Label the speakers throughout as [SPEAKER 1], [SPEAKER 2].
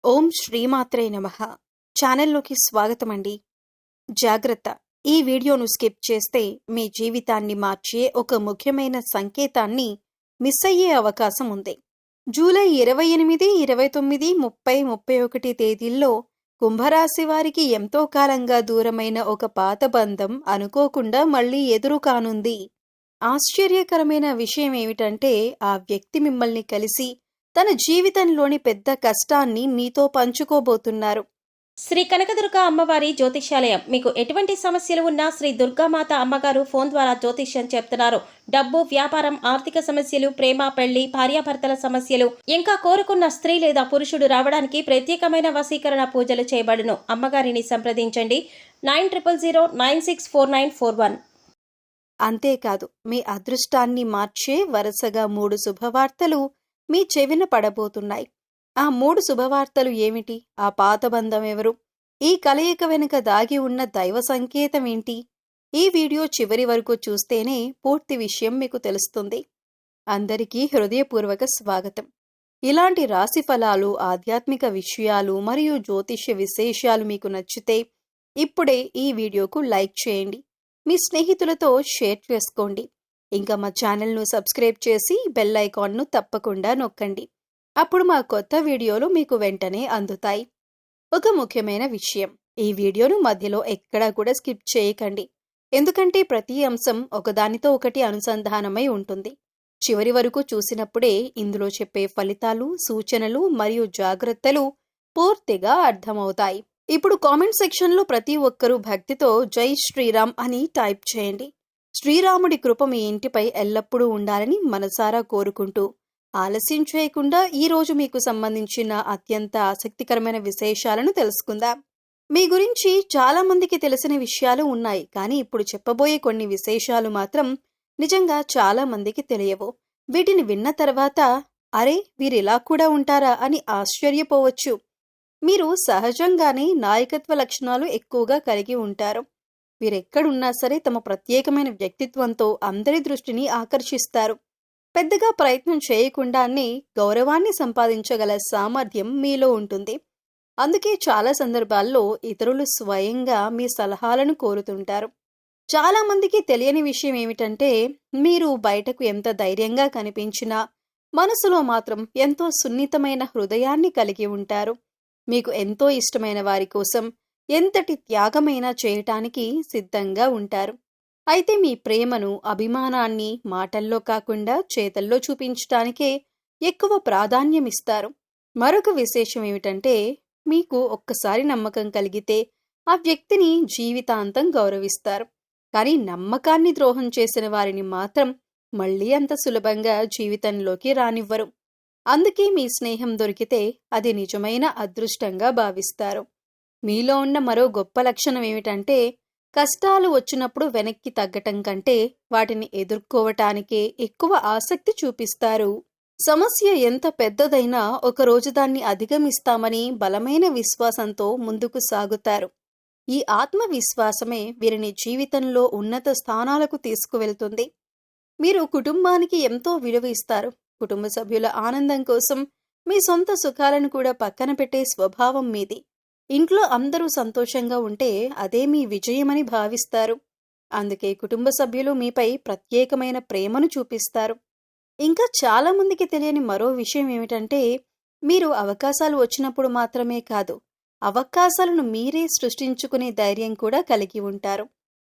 [SPEAKER 1] ఓం శ్రీమాత్రే నమః. ఛానల్లోకి స్వాగతమండి. జాగ్రత్త, ఈ వీడియోను స్కిప్ చేస్తే మీ జీవితాన్ని మార్చే ఒక ముఖ్యమైన సంకేతాన్ని మిస్ అయ్యే అవకాశం ఉంది. జూలై 28, 29, 30, 31 తేదీల్లో కుంభరాశి వారికి ఎంతో కాలంగా దూరమైన ఒక పాత బంధం అనుకోకుండా మళ్ళీ ఎదురు కానుంది. ఆశ్చర్యకరమైన విషయం ఏమిటంటే ఆ వ్యక్తి మిమ్మల్ని కలిసి తన జీవితంలోని పెద్ద కష్టాన్ని మీతో పంచుకోబోతున్నారు.
[SPEAKER 2] శ్రీ కనకదుర్గ అమ్మవారి జ్యోతిష్యాలయం. మీకు ఎటువంటి సమస్యలు ఉన్నా శ్రీ దుర్గామాత అమ్మగారు ఫోన్ ద్వారా జ్యోతిష్యం చెప్తున్నారు. డబ్బు, వ్యాపారం, ఆర్థిక సమస్యలు, ప్రేమ, పెళ్లి, భార్యాభర్తల సమస్యలు, ఇంకా కోరుకున్న స్త్రీ లేదా పురుషుడు రావడానికి ప్రత్యేకమైన వశీకరణ పూజలు చేయబడును. అమ్మగారిని సంప్రదించండి 9000964941.
[SPEAKER 1] అంతేకాదు, మీ అదృష్టాన్ని మార్చే వరుసగా 3 శుభవార్తలు మీ చెవిన పడబోతున్నాయి. ఆ 3 శుభవార్తలు ఏమిటి? ఆ పాత బంధం ఎవరు? ఈ కలయిక వెనుక దాగి ఉన్న దైవ సంకేతం ఏంటి? ఈ వీడియో చివరి వరకు చూస్తేనే పూర్తి విషయం మీకు తెలుస్తుంది. అందరికీ హృదయపూర్వక స్వాగతం. ఇలాంటి రాశి ఫలాలు, ఆధ్యాత్మిక విషయాలు మరియు జ్యోతిష్య విశేషాలు మీకు నచ్చితే ఇప్పుడే ఈ వీడియోకు లైక్ చేయండి. మీ స్నేహితులతో షేర్ చేసుకోండి. ఇంకా మా ఛానల్ను సబ్స్క్రైబ్ చేసి బెల్ ఐకాన్ను తప్పకుండా నొక్కండి. అప్పుడు మా కొత్త వీడియోలు మీకు వెంటనే అందుతాయి. ఒక ముఖ్యమైన విషయం, ఈ వీడియోను మధ్యలో ఎక్కడా కూడా స్కిప్ చేయకండి. ఎందుకంటే ప్రతి అంశం ఒకదానితో ఒకటి అనుసంధానమై ఉంటుంది. చివరి వరకు చూసినప్పుడే ఇందులో చెప్పే ఫలితాలు, సూచనలు మరియు జాగ్రత్తలు పూర్తిగా అర్థమవుతాయి. ఇప్పుడు కామెంట్ సెక్షన్లో ప్రతి ఒక్కరూ భక్తితో జై శ్రీరామ్ అని టైప్ చేయండి. శ్రీరాముడి కృప మీ ఇంటిపై ఎల్లప్పుడూ ఉండాలని మనసారా కోరుకుంటూ ఆలస్యం చేయకుండా ఈరోజు మీకు సంబంధించిన అత్యంత ఆసక్తికరమైన విశేషాలను తెలుసుకుందాం. మీ గురించి చాలా మందికి తెలిసిన విషయాలు ఉన్నాయి, కానీ ఇప్పుడు చెప్పబోయే కొన్ని విశేషాలు మాత్రం నిజంగా చాలా మందికి తెలియవు. వీటిని విన్న తర్వాత అరే, వీరిలా కూడా ఉంటారా అని ఆశ్చర్యపోవచ్చు. మీరు సహజంగానే నాయకత్వ లక్షణాలు ఎక్కువగా కలిగి ఉంటారు. వీరెక్కడున్నా సరే తమ ప్రత్యేకమైన వ్యక్తిత్వంతో అందరి దృష్టిని ఆకర్షిస్తారు. పెద్దగా ప్రయత్నం చేయకుండానే గౌరవాన్ని సంపాదించగల సామర్థ్యం మీలో ఉంటుంది. అందుకే చాలా సందర్భాల్లో ఇతరులు స్వయంగా మీ సలహాలను కోరుతుంటారు. చాలా మందికి తెలియని విషయం ఏమిటంటే, మీరు బయటకు ఎంత ధైర్యంగా కనిపించినా మనసులో మాత్రం ఎంతో సున్నితమైన హృదయాన్ని కలిగి ఉంటారు. మీకు ఎంతో ఇష్టమైన వారి కోసం ఎంతటి త్యాగమైనా చేయటానికి సిద్ధంగా ఉంటారు. అయితే మీ ప్రేమను, అభిమానాన్ని మాటల్లో కాకుండా చేతల్లో చూపించటానికే ఎక్కువ ప్రాధాన్యమిస్తారు. మరొక విశేషం ఏమిటంటే, మీకు ఒక్కసారి నమ్మకం కలిగితే ఆ వ్యక్తిని జీవితాంతం గౌరవిస్తారు. కానీ నమ్మకాన్ని ద్రోహం చేసిన వారిని మాత్రం మళ్ళీ అంత సులభంగా జీవితంలోకి రానివ్వరు. అందుకే మీ స్నేహం దొరికితే అది నిజమైన అదృష్టంగా భావిస్తారు. మీలో ఉన్న మరో గొప్ప లక్షణం ఏమిటంటే, కష్టాలు వచ్చినప్పుడు వెనక్కి తగ్గటం కంటే వాటిని ఎదుర్కోవటానికే ఎక్కువ ఆసక్తి చూపిస్తారు. సమస్య ఎంత పెద్దదైనా ఒకరోజు దాన్ని అధిగమిస్తామని బలమైన విశ్వాసంతో ముందుకు సాగుతారు. ఈ ఆత్మవిశ్వాసమే వీరిని జీవితంలో ఉన్నత స్థానాలకు తీసుకువెళ్తుంది. మీరు కుటుంబానికి ఎంతో విలువ ఇస్తారు. కుటుంబ సభ్యుల ఆనందం కోసం మీ సొంత సుఖాలను కూడా పక్కన పెట్టే స్వభావం మీది. ఇంట్లో అందరూ సంతోషంగా ఉంటే అదే మీ విజయమని భావిస్తారు. అందుకే కుటుంబ సభ్యులు మీపై ప్రత్యేకమైన ప్రేమను చూపిస్తారు. ఇంకా చాలా మందికి తెలియని మరో విషయం ఏమిటంటే, మీరు అవకాశాలు వచ్చినప్పుడు మాత్రమే కాదు, అవకాశాలను మీరే సృష్టించుకునే ధైర్యం కూడా కలిగి ఉంటారు.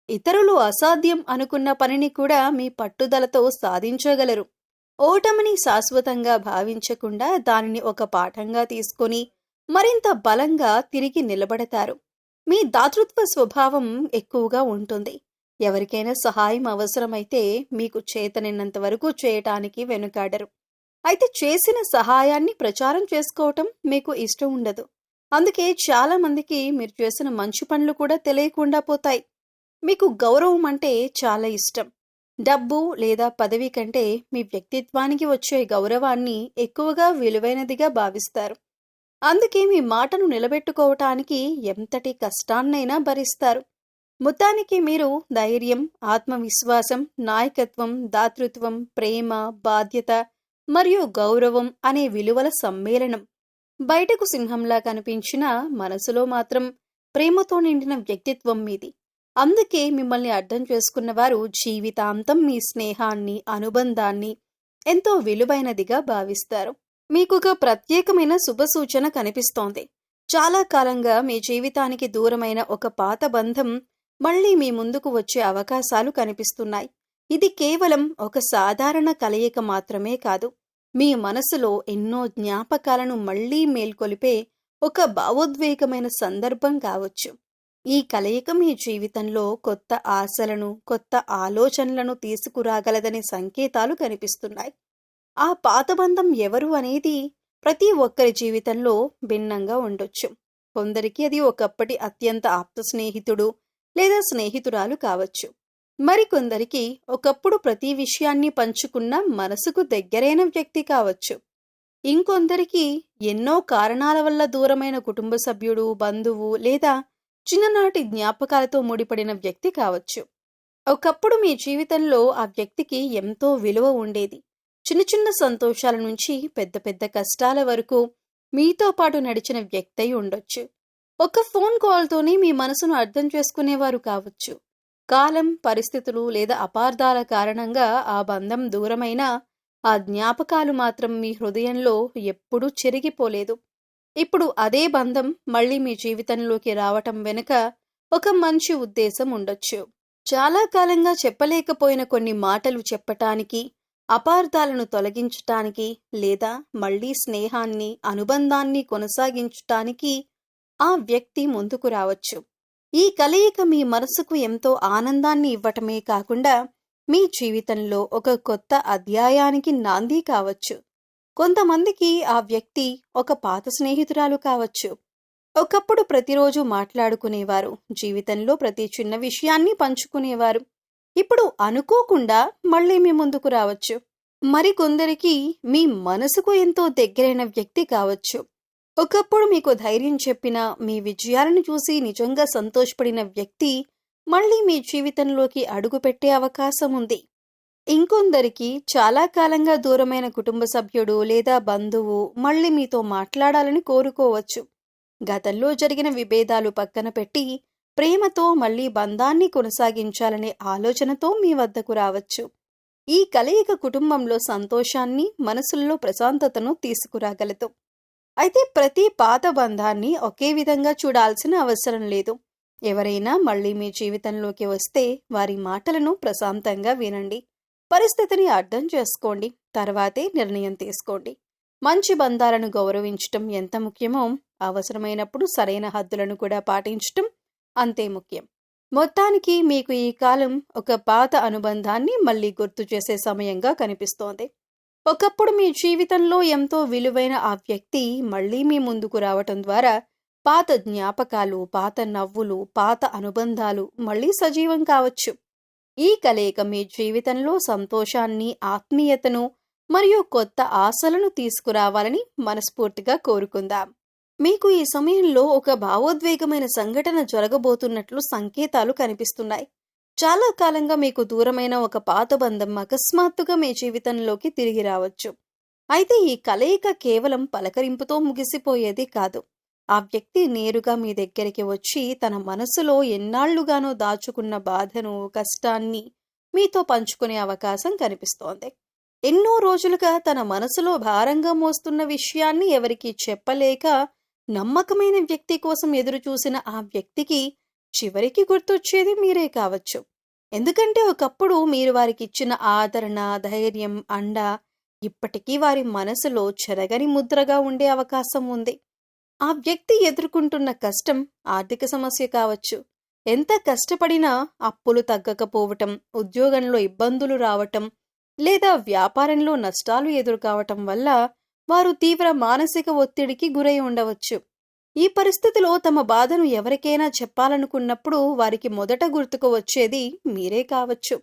[SPEAKER 1] ఇతరులు అసాధ్యం అనుకున్న పనిని కూడా మీ పట్టుదలతో సాధించగలరు. ఓటమిని శాశ్వతంగా భావించకుండా దానిని ఒక పాఠంగా తీసుకొని మరింత బలంగా తిరిగి నిలబడతారు. మీ దాతృత్వ స్వభావం ఎక్కువగా ఉంటుంది. ఎవరికైనా సహాయం అవసరమైతే మీకు చేతనైనంత వరకు చేయటానికి వెనుకాడరు. అయితే చేసిన సహాయాన్ని ప్రచారం చేసుకోవటం మీకు ఇష్టం ఉండదు. అందుకే చాలా మందికి మీరు చేసిన మంచి పనులు కూడా తెలియకుండా పోతాయి. మీకు గౌరవం అంటే చాలా ఇష్టం. డబ్బు లేదా పదవి కంటే మీ వ్యక్తిత్వానికి వచ్చే గౌరవాన్ని ఎక్కువగా విలువైనదిగా భావిస్తారు. అందుకే మీ మాటను నిలబెట్టుకోవటానికి ఎంతటి కష్టాన్నైనా భరిస్తారు. మొత్తానికి మీరు ధైర్యం, ఆత్మవిశ్వాసం, నాయకత్వం, దాతృత్వం, ప్రేమ, బాధ్యత మరియు గౌరవం అనే విలువల సమ్మేళనం. బయటకు సింహంలా కనిపించినా మనసులో మాత్రం ప్రేమతో నిండిన వ్యక్తిత్వం మీది. అందుకే మిమ్మల్ని అర్థం చేసుకున్నవారు జీవితాంతం మీ స్నేహాన్ని, అనుబంధాన్ని ఎంతో విలువైనదిగా భావిస్తారు. మీకొక ప్రత్యేకమైన శుభసూచన కనిపిస్తోంది. చాలా కాలంగా మీ జీవితానికి దూరమైన ఒక పాత బంధం మళ్ళీ మీ ముందుకు వచ్చే అవకాశాలు కనిపిస్తున్నాయి. ఇది కేవలం ఒక సాధారణ కలయిక మాత్రమే కాదు. మీ మనసులో ఎన్నో జ్ఞాపకాలను మళ్లీ మేల్కొలిపే ఒక భావోద్వేగమైన సందర్భం కావచ్చు. ఈ కలయిక మీ జీవితంలో కొత్త ఆశలను, కొత్త ఆలోచనలను తీసుకురాగలదనే సంకేతాలు కనిపిస్తున్నాయి. ఆ పాత బంధం ఎవరు అనేది ప్రతి ఒక్కరి జీవితంలో భిన్నంగా ఉండొచ్చు. కొందరికి అది ఒకప్పటి అత్యంత ఆప్త స్నేహితుడు లేదా స్నేహితురాలు కావచ్చు. మరికొందరికి ఒకప్పుడు ప్రతి విషయాన్ని పంచుకున్న మనసుకు దగ్గరైన వ్యక్తి కావచ్చు. ఇంకొందరికి ఎన్నో కారణాల వల్ల దూరమైన కుటుంబ సభ్యుడు, బంధువు లేదా చిన్ననాటి జ్ఞాపకాలతో ముడిపడిన వ్యక్తి కావచ్చు. ఒకప్పుడు మీ జీవితంలో ఆ వ్యక్తికి ఎంతో విలువ ఉండేది. చిన్న చిన్న సంతోషాల నుంచి పెద్ద పెద్ద కష్టాల వరకు మీతో పాటు నడిచిన వ్యక్తి అయి ఉండొచ్చు. ఒక ఫోన్ కాల్తోనే మీ మనసును అర్థం చేసుకునేవారు కావచ్చు. కాలం, పరిస్థితులు లేదా అపార్థాల కారణంగా ఆ బంధం దూరమైనా ఆ జ్ఞాపకాలు మాత్రం మీ హృదయంలో ఎప్పుడూ చెరిగిపోలేదు. ఇప్పుడు అదే బంధం మళ్ళీ మీ జీవితంలోకి రావటం వెనుక ఒక మంచి ఉద్దేశం ఉండొచ్చు. చాలా కాలంగా చెప్పలేకపోయిన కొన్ని మాటలు చెప్పటానికి, అపార్థాలను తొలగించటానికి లేదా మళ్లీ స్నేహాన్ని, అనుబంధాన్ని కొనసాగించటానికి ఆ వ్యక్తి ముందుకు రావచ్చు. ఈ కలయిక మీ మనసుకు ఎంతో ఆనందాన్ని ఇవ్వటమే కాకుండా మీ జీవితంలో ఒక కొత్త అధ్యాయానికి నాంది కావచ్చు. కొంతమందికి ఆ వ్యక్తి ఒక పాత స్నేహితురాలు కావచ్చు. ఒకప్పుడు ప్రతిరోజు మాట్లాడుకునేవారు, జీవితంలో ప్రతి చిన్న విషయాన్ని పంచుకునేవారు. ఇప్పుడు అనుకోకుండా మళ్ళీ మీ ముందుకు రావచ్చు. మరికొందరికి మీ మనసుకు ఎంతో దగ్గరైన వ్యక్తి కావచ్చు. ఒకప్పుడు మీకు ధైర్యం చెప్పిన, మీ విజయాలను చూసి నిజంగా సంతోషపడిన వ్యక్తి మళ్ళీ మీ జీవితంలోకి అడుగుపెట్టే అవకాశం ఉంది. ఇంకొందరికి చాలా కాలంగా దూరమైన కుటుంబ సభ్యుడు లేదా బంధువు మళ్ళీ మీతో మాట్లాడాలని కోరుకోవచ్చు. గతంలో జరిగిన విభేదాలు పక్కన పెట్టి ప్రేమతో మళ్లీ బంధాన్ని కొనసాగించాలనే ఆలోచనతో మీ వద్దకు రావచ్చు. ఈ కలయిక కుటుంబంలో సంతోషాన్ని, మనసుల్లో ప్రశాంతతను తీసుకురాగలదు. అయితే ప్రతి పాత బంధాన్ని ఒకే విధంగా చూడాల్సిన అవసరం లేదు. ఎవరైనా మళ్ళీ మీ జీవితంలోకి వస్తే వారి మాటలను ప్రశాంతంగా వినండి. పరిస్థితిని అర్థం చేసుకోండి. తర్వాతే నిర్ణయం తీసుకోండి. మంచి బంధాలను గౌరవించటం ఎంత ముఖ్యమో అవసరమైనప్పుడు సరైన హద్దులను కూడా పాటించటం అంతే ముఖ్యం. మొత్తానికి మీకు ఈ కాలం ఒక పాత అనుబంధాన్ని మళ్ళీ గుర్తు చేసే సమయంగా కనిపిస్తోంది. ఒకప్పుడు మీ జీవితంలో ఎంతో విలువైన ఆ వ్యక్తి మళ్ళీ మీ ముందుకు రావటం ద్వారా పాత జ్ఞాపకాలు, పాత నవ్వులు, పాత అనుబంధాలు మళ్ళీ సజీవం కావచ్చు. ఈ కలయిక మీ జీవితంలో సంతోషాన్ని, ఆత్మీయతను మరియు కొత్త ఆశలను తీసుకురావాలని మనస్ఫూర్తిగా కోరుకుందాం. మీకు ఈ సమయంలో ఒక భావోద్వేగమైన సంఘటన జరగబోతున్నట్లు సంకేతాలు కనిపిస్తున్నాయి. చాలా కాలంగా మీకు దూరమైన ఒక పాత బంధం అకస్మాత్తుగా మీ జీవితంలోకి తిరిగి రావచ్చు. అయితే ఈ కలయిక కేవలం పలకరింపుతో ముగిసిపోయేది కాదు. ఆ వ్యక్తి నేరుగా మీ దగ్గరికి వచ్చి తన మనసులో ఎన్నాళ్లుగానో దాచుకున్న బాధను, కష్టాన్ని మీతో పంచుకునే అవకాశం కనిపిస్తోంది. ఎన్నో రోజులుగా తన మనసులో భారంగా మోస్తున్న విషయాన్ని ఎవరికీ చెప్పలేక నమ్మకమైన వ్యక్తి కోసం ఎదురు చూసిన ఆ వ్యక్తికి చివరికి గుర్తొచ్చేది మీరే కావచ్చు. ఎందుకంటే ఒకప్పుడు మీరు వారికిచ్చిన ఆదరణ, ధైర్యం, అండ ఇప్పటికీ వారి మనసులో చెరగని ముద్రగా ఉండే అవకాశం ఉంది. ఆ వ్యక్తి ఎదుర్కొంటున్న కష్టం ఆర్థిక సమస్య కావచ్చు. ఎంత కష్టపడినా అప్పులు తగ్గకపోవటం, ఉద్యోగంలో ఇబ్బందులు రావటం లేదా వ్యాపారంలో నష్టాలు ఎదురుకావటం వల్ల వారు తీవ్ర మానసిక ఒత్తిడికి గురై ఉండవచ్చు. ఈ పరిస్థితిలో తమ బాధను ఎవరికైనా చెప్పాలనుకున్నప్పుడు వారికి మొదట గుర్తుకు వచ్చేది మీరే కావచ్చు.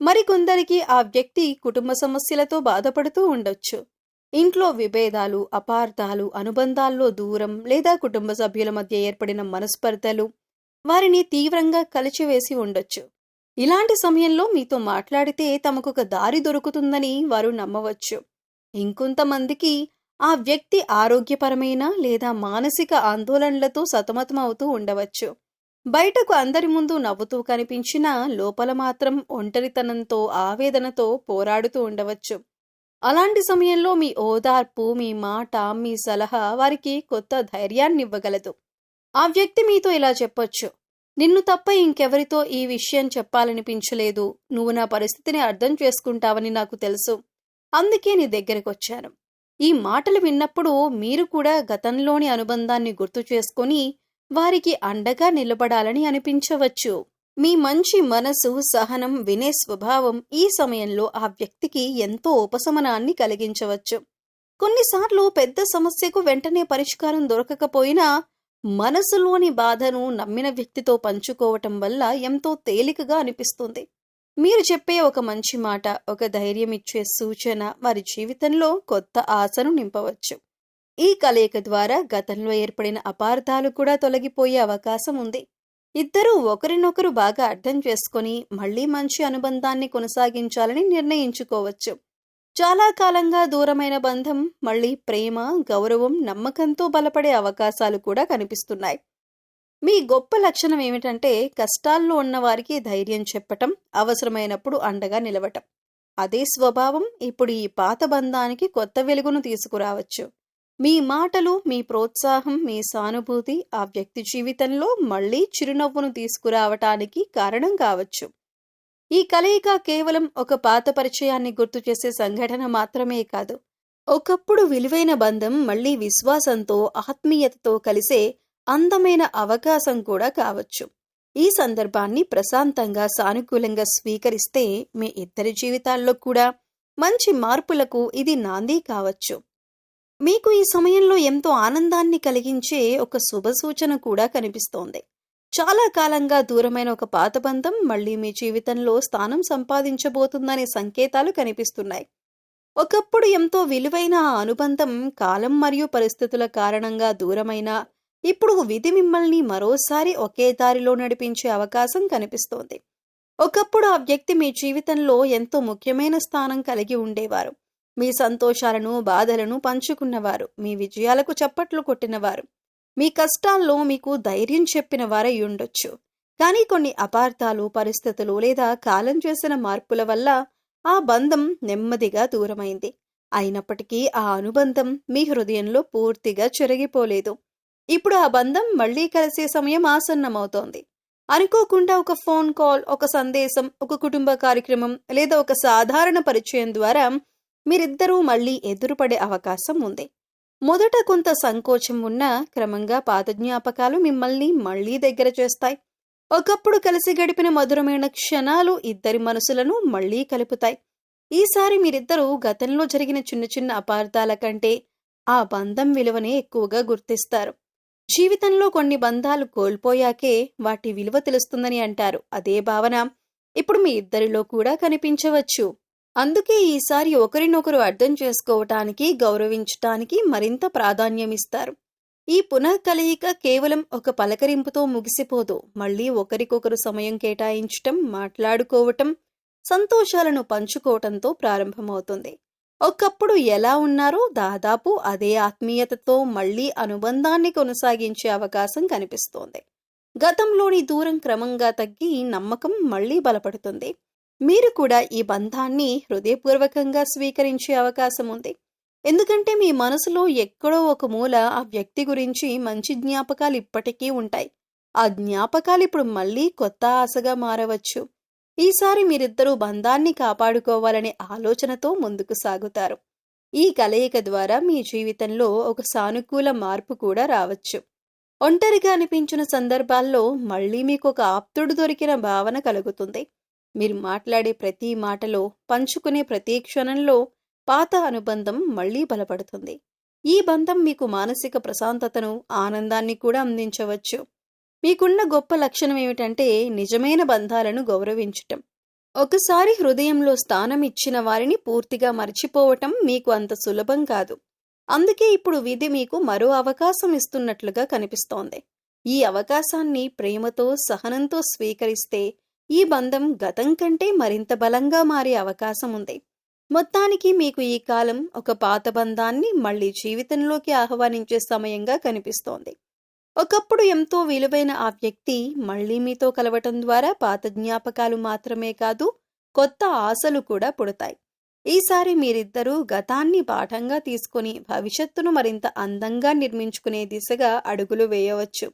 [SPEAKER 1] మరికొందరికి ఆ వ్యక్తి కుటుంబ సమస్యలతో బాధపడుతూ ఉండొచ్చు. ఇంట్లో విభేదాలు, అపార్థాలు, అనుబంధాల్లో దూరం లేదా కుటుంబ సభ్యుల మధ్య ఏర్పడిన మనస్పర్ధలు వారిని తీవ్రంగా కలిచివేసి ఉండొచ్చు. ఇలాంటి సమయంలో మీతో మాట్లాడితే తమకొక దారి దొరుకుతుందని వారు నమ్మవచ్చు. ఇంకొంతమందికి ఆ వ్యక్తి ఆరోగ్యపరమైన లేదా మానసిక ఆందోళనలతో సతమతమవుతూ ఉండవచ్చు. బయటకు అందరి ముందు నవ్వుతూ కనిపించినా లోపల మాత్రం ఒంటరితనంతో, ఆవేదనతో పోరాడుతూ ఉండవచ్చు. అలాంటి సమయంలో మీ ఓదార్పు, మీ మాట, మీ సలహా వారికి కొత్త ధైర్యాన్నివ్వగలదు. ఆ వ్యక్తి మీతో ఇలా చెప్పొచ్చు: నిన్ను తప్ప ఇంకెవరితో ఈ విషయం చెప్పాలనిపించలేదు. నువ్వు నా పరిస్థితిని అర్థం చేసుకుంటావని నాకు తెలుసు. అందుకే నీ దగ్గరకొచ్చాను. ఈ మాటలు విన్నప్పుడు మీరు కూడా గతంలోని అనుబంధాన్ని గుర్తు చేసుకొని వారికి అండగా నిలబడాలని అనిపించవచ్చు. మీ మంచి మనసు, సహనం, వినే స్వభావం ఈ సమయంలో ఆ వ్యక్తికి ఎంతో ఉపశమనాన్ని కలిగించవచ్చు. కొన్నిసార్లు పెద్ద సమస్యకు వెంటనే పరిష్కారం దొరకకపోయినా మనసులోని బాధను నమ్మిన వ్యక్తితో పంచుకోవటం వల్ల ఎంతో తేలికగా అనిపిస్తుంది. మీరు చెప్పే ఒక మంచి మాట, ఒక ధైర్యమిచ్చే సూచన వారి జీవితంలో కొత్త ఆశను నింపవచ్చు. ఈ కలయిక ద్వారా గతంలో ఏర్పడిన అపార్థాలు కూడా తొలగిపోయే అవకాశం ఉంది. ఇద్దరూ ఒకరినొకరు బాగా అర్థం చేసుకొని మళ్లీ మంచి అనుబంధాన్ని కొనసాగించాలని నిర్ణయించుకోవచ్చు. చాలా కాలంగా దూరమైన బంధం మళ్లీ ప్రేమ, గౌరవం, నమ్మకంతో బలపడే అవకాశాలు కూడా కనిపిస్తున్నాయి. మీ గొప్ప లక్షణం ఏమిటంటే కష్టాల్లో ఉన్నవారికి ధైర్యం చెప్పటం, అవసరమైనప్పుడు అండగా నిలవటం. అదే స్వభావం ఇప్పుడు ఈ పాత బంధానికి కొత్త వెలుగును తీసుకురావచ్చు. మీ మాటలు, మీ ప్రోత్సాహం, మీ సానుభూతి ఆ వ్యక్తి జీవితంలో మళ్లీ చిరునవ్వును తీసుకురావటానికి కారణం కావచ్చు. ఈ కలయిక కేవలం ఒక పాత పరిచయాన్ని గుర్తు చేసే సంఘటన మాత్రమే కాదు, ఒకప్పుడు విలువైన బంధం మళ్లీ విశ్వాసంతో, ఆత్మీయతతో కలిసే అందమైన అవకాశం కూడా కావచ్చు. ఈ సందర్భాన్ని ప్రశాంతంగా, సానుకూలంగా స్వీకరిస్తే మీ ఇద్దరి జీవితాల్లో కూడా మంచి మార్పులకు ఇది నాంది కావచ్చు. మీకు ఈ సమయంలో ఎంతో ఆనందాన్ని కలిగించే ఒక శుభసూచన కూడా కనిపిస్తోంది. చాలా కాలంగా దూరమైన ఒక పాత బంధం మళ్లీ మీ జీవితంలో స్థానం సంపాదించబోతుందనే సంకేతాలు కనిపిస్తున్నాయి. ఒకప్పుడు ఎంతో విలువైన ఆ అనుబంధం కాలం మరియు పరిస్థితుల కారణంగా దూరమైన ఇప్పుడు విధి మిమ్మల్ని మరోసారి ఒకే దారిలో నడిపించే అవకాశం కనిపిస్తోంది. ఒకప్పుడు ఆ వ్యక్తి మీ జీవితంలో ఎంతో ముఖ్యమైన స్థానం కలిగి ఉండేవారు. మీ సంతోషాలను, బాధలను పంచుకున్నవారు, మీ విజయాలకు చప్పట్లు కొట్టినవారు, మీ కష్టాల్లో మీకు ధైర్యం చెప్పిన వారై ఉండొచ్చు. కానీ కొన్ని అపార్థాలు, పరిస్థితులు లేదా కాలం చేసిన మార్పుల వల్ల ఆ బంధం నెమ్మదిగా దూరమైంది. అయినప్పటికీ ఆ అనుబంధం మీ హృదయంలో పూర్తిగా చెరిగిపోలేదు. ఇప్పుడు ఆ బంధం మళ్లీ కలిసే సమయం ఆసన్నమవుతోంది. అనుకోకుండా ఒక ఫోన్ కాల్, ఒక సందేశం, ఒక కుటుంబ కార్యక్రమం లేదా ఒక సాధారణ పరిచయం ద్వారా మీరిద్దరూ మళ్లీ ఎదురుపడే అవకాశం ఉంది. మొదట కొంత సంకోచం ఉన్నా క్రమంగా పాత జ్ఞాపకాలు మిమ్మల్ని మళ్లీ దగ్గర చేస్తాయి. ఒకప్పుడు కలిసి గడిపిన మధురమైన క్షణాలు ఇద్దరి మనసులను మళ్లీ కలుపుతాయి. ఈసారి మీరిద్దరూ గతంలో జరిగిన చిన్న చిన్న అపార్థాల కంటే ఆ బంధం విలువనే ఎక్కువగా గుర్తిస్తారు. జీవితంలో కొన్ని బంధాలు కోల్పోయాకే వాటి విలువ తెలుస్తుందని అంటారు. అదే భావన ఇప్పుడు మీ ఇద్దరిలో కూడా కనిపించవచ్చు. అందుకే ఈసారి ఒకరినొకరు అర్థం చేసుకోవటానికి, గౌరవించటానికి మరింత ప్రాధాన్యమిస్తారు. ఈ పునఃకలయిక కేవలం ఒక పలకరింపుతో ముగిసిపోదు. మళ్లీ ఒకరికొకరు సమయం కేటాయించటం, మాట్లాడుకోవటం, సంతోషాలను పంచుకోవటంతో ప్రారంభమవుతుంది. ఒకప్పుడు ఎలా ఉన్నారో దాదాపు అదే ఆత్మీయతతో మళ్లీ అనుబంధాన్ని కొనసాగించే అవకాశం కనిపిస్తోంది. గతంలోని దూరం క్రమంగా తగ్గి నమ్మకం మళ్లీ బలపడుతుంది. మీరు కూడా ఈ బంధాన్ని హృదయపూర్వకంగా స్వీకరించే అవకాశం ఉంది. ఎందుకంటే మీ మనసులో ఎక్కడో ఒక మూల ఆ వ్యక్తి గురించి మంచి జ్ఞాపకాలు ఇప్పటికీ ఉంటాయి. ఆ జ్ఞాపకాలు ఇప్పుడు మళ్లీ కొత్త ఆశగా మారవచ్చు. ఈసారి మీరిద్దరూ బంధాన్ని కాపాడుకోవాలనే ఆలోచనతో ముందుకు సాగుతారు. ఈ కలయిక ద్వారా మీ జీవితంలో ఒక సానుకూల మార్పు కూడా రావచ్చు. ఒంటరిగా అనిపించిన సందర్భాల్లో మళ్లీ మీకు ఒక ఆప్తుడు దొరికిన భావన కలుగుతుంది. మీరు మాట్లాడే ప్రతి మాటలో, పంచుకునే ప్రతి క్షణంలో పాత అనుబంధం మళ్లీ బలపడుతుంది. ఈ బంధం మీకు మానసిక ప్రశాంతతను, ఆనందాన్ని కూడా అందించవచ్చు. మీకున్న గొప్ప లక్షణం ఏమిటంటే నిజమైన బంధాలను గౌరవించటం. ఒకసారి హృదయంలో స్థానం ఇచ్చిన వారిని పూర్తిగా మర్చిపోవటం మీకు అంత సులభం కాదు. అందుకే ఇప్పుడు విధి మీకు మరో అవకాశం ఇస్తున్నట్లుగా కనిపిస్తోంది. ఈ అవకాశాన్ని ప్రేమతో, సహనంతో స్వీకరిస్తే ఈ బంధం గతం కంటే మరింత బలంగా మారే అవకాశం ఉంది. మొత్తానికి మీకు ఈ కాలం ఒక పాత బంధాన్ని మళ్ళీ జీవితంలోకి ఆహ్వానించే సమయంగా కనిపిస్తోంది. ఒకప్పుడు ఎంతో విలువైన ఆ వ్యక్తి మళ్ళీ మీతో కలవటం ద్వారా పాత జ్ఞాపకాలు మాత్రమే కాదు, కొత్త ఆశలు కూడా పుడతాయి. ఈసారి మీరిద్దరూ గతాన్ని పాఠంగా తీసుకుని భవిష్యత్తును మరింత అందంగా నిర్మించుకునే దిశగా అడుగులు వేయవచ్చు.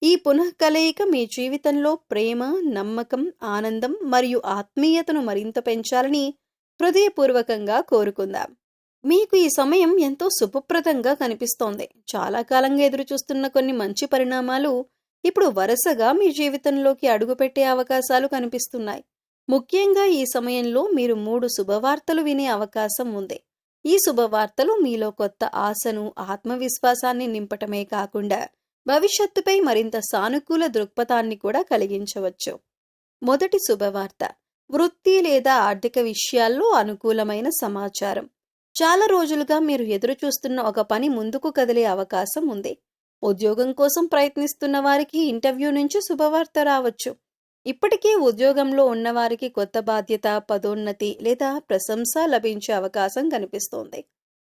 [SPEAKER 1] ఈ పునఃకలయిక మీ జీవితంలో ప్రేమ, నమ్మకం, ఆనందం మరియు ఆత్మీయతను మరింత పెంచాలని హృదయపూర్వకంగా కోరుకుందాం. మీకు ఈ సమయం ఎంతో శుభప్రదంగా కనిపిస్తోంది. చాలా కాలంగా ఎదురుచూస్తున్న కొన్ని మంచి పరిణామాలు ఇప్పుడు వరుసగా మీ జీవితంలోకి అడుగుపెట్టే అవకాశాలు కనిపిస్తున్నాయి. ముఖ్యంగా ఈ సమయంలో మీరు 3 శుభవార్తలు వినే అవకాశం ఉంది. ఈ శుభవార్తలు మీలో కొత్త ఆశను, ఆత్మవిశ్వాసాన్ని నింపటమే కాకుండా భవిష్యత్తుపై మరింత సానుకూల దృక్పథాన్ని కూడా కలిగించవచ్చు. మొదటి శుభవార్త, వృత్తి లేదా ఆర్థిక విషయాల్లో అనుకూలమైన సమాచారం. చాలా రోజులుగా మీరు ఎదురు చూస్తున్న ఒక పని ముందుకు కదిలే అవకాశం ఉంది. ఉద్యోగం కోసం ప్రయత్నిస్తున్న వారికి ఇంటర్వ్యూ నుంచి శుభవార్త రావచ్చు. ఇప్పటికే ఉద్యోగంలో ఉన్నవారికి కొత్త బాధ్యత, పదోన్నతి లేదా ప్రశంస లభించే అవకాశం కనిపిస్తోంది.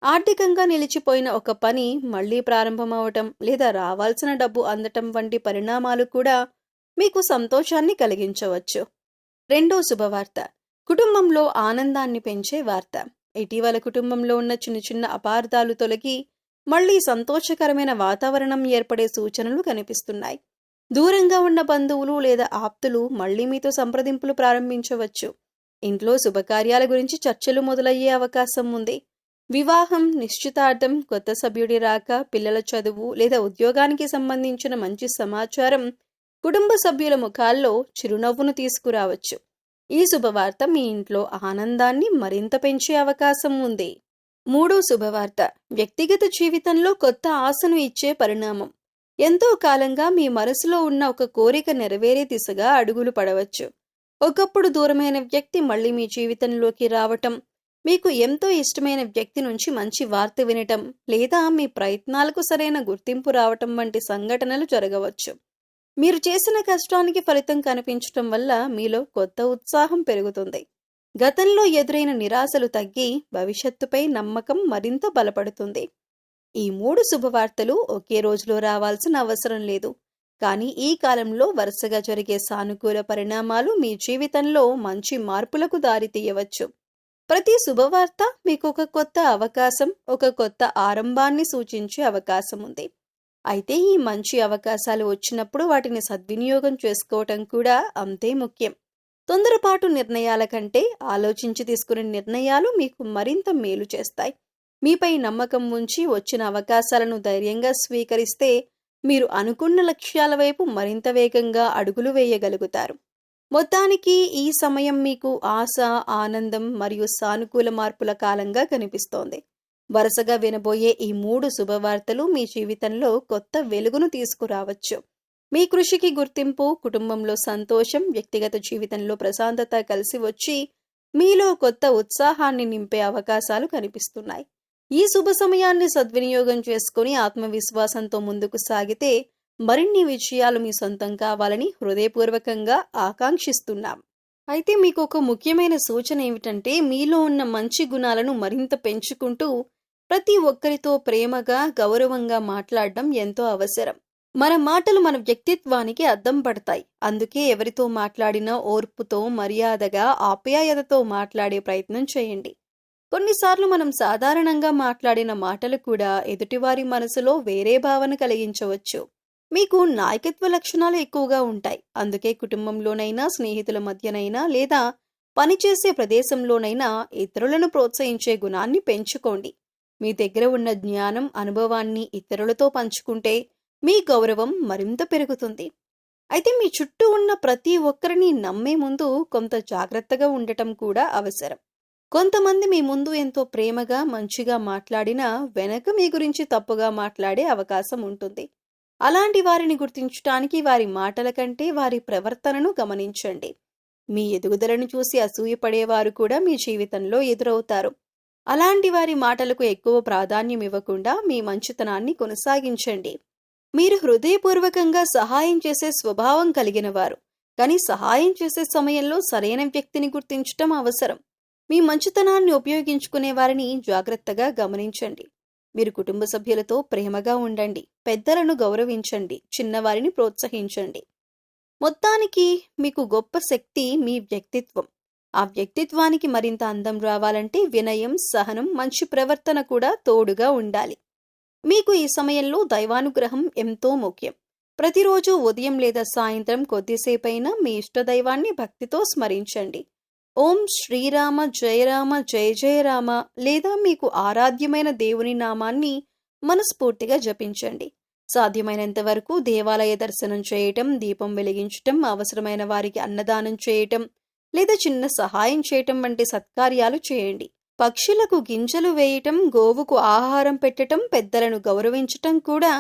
[SPEAKER 1] ఆర్థికంగా నిలిచిపోయిన ఒక పని మళ్లీ ప్రారంభమవటం లేదా రావాల్సిన డబ్బు అందటం వంటి పరిణామాలు కూడా మీకు సంతోషాన్ని కలిగించవచ్చు. రెండో శుభవార్త, కుటుంబంలో ఆనందాన్ని పెంచే వార్త. ఇటీవల కుటుంబంలో ఉన్న చిన్న చిన్న అపార్థాలు తొలగి మళ్లీ సంతోషకరమైన వాతావరణం ఏర్పడే సూచనలు కనిపిస్తున్నాయి. దూరంగా ఉన్న బంధువులు లేదా ఆప్తులు మళ్లీ మీతో సంప్రదింపులు ప్రారంభించవచ్చు. ఇంట్లో శుభకార్యాల గురించి చర్చలు మొదలయ్యే అవకాశం ఉంది. వివాహం, నిశ్చితార్థం, కొత్త సభ్యుడి రాక, పిల్లల చదువు లేదా ఉద్యోగానికి సంబంధించిన మంచి సమాచారం కుటుంబ సభ్యుల ముఖాల్లో చిరునవ్వును తీసుకురావచ్చు. ఈ శుభవార్త మీ ఇంట్లో ఆనందాన్ని మరింత పెంచే అవకాశం ఉంది. మూడో శుభవార్త, వ్యక్తిగత జీవితంలో కొత్త ఆశను ఇచ్చే పరిణామం. ఎంతో కాలంగా మీ మనసులో ఉన్న ఒక కోరిక నెరవేరే దిశగా అడుగులు పడవచ్చు. ఒకప్పుడు దూరమైన వ్యక్తి మళ్లీ మీ జీవితంలోకి రావటం, మీకు ఎంతో ఇష్టమైన వ్యక్తి నుంచి మంచి వార్త వినటం లేదా మీ ప్రయత్నాలకు సరైన గుర్తింపు రావటం వంటి సంఘటనలు జరగవచ్చు. మీరు చేసిన కష్టానికి ఫలితం కనిపించటం వల్ల మీలో కొత్త ఉత్సాహం పెరుగుతుంది. గతంలో ఎదురైన నిరాశలు తగ్గి భవిష్యత్తుపై నమ్మకం మరింత బలపడుతుంది. ఈ 3 శుభవార్తలు ఒకే రోజులో రావాల్సిన అవసరం లేదు. కానీ ఈ కాలంలో వరుసగా జరిగే సానుకూల పరిణామాలు మీ జీవితంలో మంచి మార్పులకు దారితీయవచ్చు. ప్రతి శుభవార్త మీకు ఒక కొత్త అవకాశం, ఒక కొత్త ఆరంభాన్ని సూచించే అవకాశం ఉంది. అయితే ఈ మంచి అవకాశాలు వచ్చినప్పుడు వాటిని సద్వినియోగం చేసుకోవటం కూడా అంతే ముఖ్యం. తొందరపాటు నిర్ణయాల కంటే ఆలోచించి తీసుకునే నిర్ణయాలు మీకు మరింత మేలు చేస్తాయి. మీపై నమ్మకం ఉంచి వచ్చిన అవకాశాలను ధైర్యంగా స్వీకరిస్తే మీరు అనుకున్న లక్ష్యాల వైపు మరింత వేగంగా అడుగులు వేయగలుగుతారు. మొత్తానికి ఈ సమయం మీకు ఆశ, ఆనందం మరియు సానుకూల మార్పుల కాలంగా కనిపిస్తోంది. వరుసగా వినబోయే ఈ 3 శుభవార్తలు మీ జీవితంలో కొత్త వెలుగును తీసుకురావచ్చు. మీ కృషికి గుర్తింపు, కుటుంబంలో సంతోషం, వ్యక్తిగత జీవితంలో ప్రశాంతత కలిసి వచ్చి మీలో కొత్త ఉత్సాహాన్ని నింపే అవకాశాలు కనిపిస్తున్నాయి. ఈ శుభ సమయాన్ని సద్వినియోగం చేసుకుని ఆత్మవిశ్వాసంతో ముందుకు సాగితే మరిన్ని విజయాలు మీ సొంతం కావాలని హృదయపూర్వకంగా ఆకాంక్షిస్తున్నాం. అయితే మీకు ఒక ముఖ్యమైన సూచన ఏమిటంటే, మీలో ఉన్న మంచి గుణాలను మరింత పెంచుకుంటూ ప్రతి ఒక్కరితో ప్రేమగా, గౌరవంగా మాట్లాడడం ఎంతో అవసరం. మన మాటలు మన వ్యక్తిత్వానికి అద్దం పడతాయి. అందుకే ఎవరితో మాట్లాడినా ఓర్పుతో, మర్యాదగా, ఆప్యాయతతో మాట్లాడే ప్రయత్నం చేయండి. కొన్నిసార్లు మనం సాధారణంగా మాట్లాడిన మాటలు కూడా ఎదుటివారి మనసులో వేరే భావన కలిగించవచ్చు. మీకు నాయకత్వ లక్షణాలు ఎక్కువగా ఉంటాయి. అందుకే కుటుంబంలోనైనా, స్నేహితుల మధ్యనైనా లేదా పనిచేసే ప్రదేశంలోనైనా ఇతరులను ప్రోత్సహించే గుణాన్ని పెంచుకోండి. మీ దగ్గర ఉన్న జ్ఞానం, అనుభవాన్ని ఇతరులతో పంచుకుంటే మీ గౌరవం మరింత పెరుగుతుంది. అయితే మీ చుట్టూ ఉన్న ప్రతి ఒక్కరిని నమ్మే ముందు కొంత జాగ్రత్తగా ఉండటం కూడా అవసరం. కొంతమంది మీ ముందు ఎంతో ప్రేమగా, మంచిగా మాట్లాడినా వెనక మీ గురించి తప్పుగా మాట్లాడే అవకాశం ఉంటుంది. అలాంటి వారిని గుర్తించడానికి వారి మాటల కంటే వారి ప్రవర్తనను గమనించండి. మీ ఎదుగుదలను చూసి అసూయపడేవారు కూడా మీ జీవితంలో ఎదురవుతారు. అలాంటి వారి మాటలకు ఎక్కువ ప్రాధాన్యం ఇవ్వకుండా మీ మంచితనాన్ని కొనసాగించండి. మీరు హృదయపూర్వకంగా సహాయం చేసే స్వభావం కలిగిన వారు. కానీ సహాయం చేసే సమయంలో సరైన వ్యక్తిని గుర్తించటం అవసరం. మీ మంచితనాన్ని ఉపయోగించుకునే వారిని జాగ్రత్తగా గమనించండి. మీరు కుటుంబ సభ్యులతో ప్రేమగా ఉండండి. పెద్దలను గౌరవించండి. చిన్నవారిని ప్రోత్సహించండి. మొత్తానికి మీకు గొప్ప శక్తి మీ వ్యక్తిత్వం. ఆ వ్యక్తిత్వానికి మరింత అందం రావాలంటే వినయం, సహనం, మంచి ప్రవర్తన కూడా తోడుగా ఉండాలి. మీకు ఈ సమయంలో దైవానుగ్రహం ఎంతో ముఖ్యం. ప్రతిరోజు ఉదయం లేదా సాయంత్రం కొద్దిసేపైనా మీ ఇష్టదైవాన్ని భక్తితో స్మరించండి. ఓం శ్రీరామ జయ రామ జయ జయ రామ లేదా మీకు ఆరాధ్యమైన దేవుని నామాన్ని మనస్ఫూర్తిగా జపించండి. సాధ్యమైనంత వరకు దేవాలయ దర్శనం చేయటం, దీపం వెలిగించటం, అవసరమైన వారికి అన్నదానం చేయటం లేదా చిన్న సహాయం చేయటం వంటి సత్కార్యాలు చేయండి. పక్షులకు గింజలు వేయటం, గోవుకు ఆహారం పెట్టటం, పెద్దలను గౌరవించటం కూడా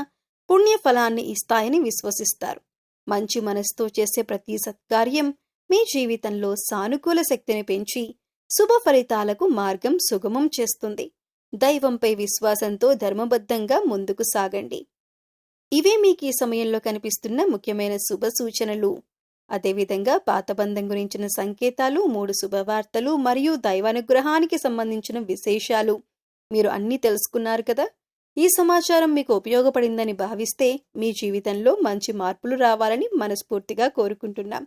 [SPEAKER 1] పుణ్యఫలాన్ని ఇస్తాయని విశ్వసిస్తారు. మంచి మనసుతో చేసే ప్రతి సత్కార్యం మీ జీవితంలో సానుకూల శక్తిని పెంచి శుభ ఫలితాలకు మార్గం సుగమం చేస్తుంది. దైవంపై విశ్వాసంతో ధర్మబద్ధంగా ముందుకు సాగండి. ఇవే మీకు ఈ సమయంలో కనిపిస్తున్న ముఖ్యమైన శుభ సూచనలు. అదేవిధంగా పాతబంధం గురించిన సంకేతాలు, 3 శుభవార్తలు మరియు దైవానుగ్రహానికి సంబంధించిన విశేషాలు మీరు అన్నీ తెలుసుకున్నారు కదా. ఈ సమాచారం మీకు ఉపయోగపడిందని భావిస్తే మీ జీవితంలో మంచి మార్పులు రావాలని మనస్ఫూర్తిగా కోరుకుంటున్నాం.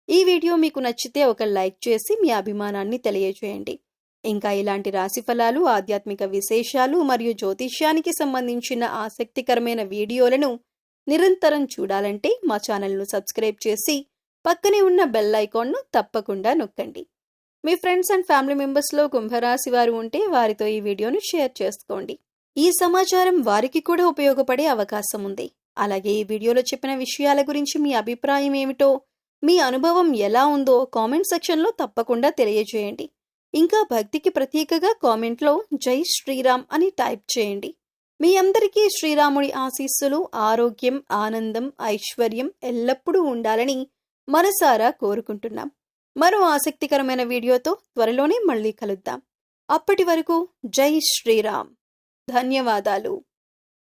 [SPEAKER 1] ఈ వీడియో మీకు నచ్చితే ఒక లైక్ చేసి మీ అభిమానాన్ని తెలియజేయండి. ఇంకా ఇలాంటి రాశిఫలాలు, ఆధ్యాత్మిక విశేషాలు మరియు జ్యోతిష్యానికి సంబంధించిన ఆసక్తికరమైన వీడియోలను నిరంతరం చూడాలంటే మా ఛానల్ను సబ్స్క్రైబ్ చేసి పక్కనే ఉన్న బెల్ ఐకాన్ను తప్పకుండా నొక్కండి. మీ ఫ్రెండ్స్ అండ్ ఫ్యామిలీ మెంబర్స్లో కుంభరాశి వారు ఉంటే వారితో ఈ వీడియోను షేర్ చేసుకోండి. ఈ సమాచారం వారికి కూడా ఉపయోగపడే అవకాశం ఉంది. అలాగే ఈ వీడియోలో చెప్పిన విషయాల గురించి మీ అభిప్రాయం ఏమిటో, మీ అనుభవం ఎలా ఉందో కామెంట్ సెక్షన్లో తప్పకుండా తెలియజేయండి. ఇంకా భక్తికి ప్రత్యేకగా కామెంట్లో జై శ్రీరామ్ అని టైప్ చేయండి. మీ అందరికీ శ్రీరాముడి ఆశీస్సులు, ఆరోగ్యం, ఆనందం, ఐశ్వర్యం ఎల్లప్పుడూ ఉండాలని మనసారా కోరుకుంటున్నాం. మరో ఆసక్తికరమైన వీడియోతో త్వరలోనే మళ్ళీ కలుద్దాం. అప్పటి వరకు జై శ్రీరామ్. ధన్యవాదాలు.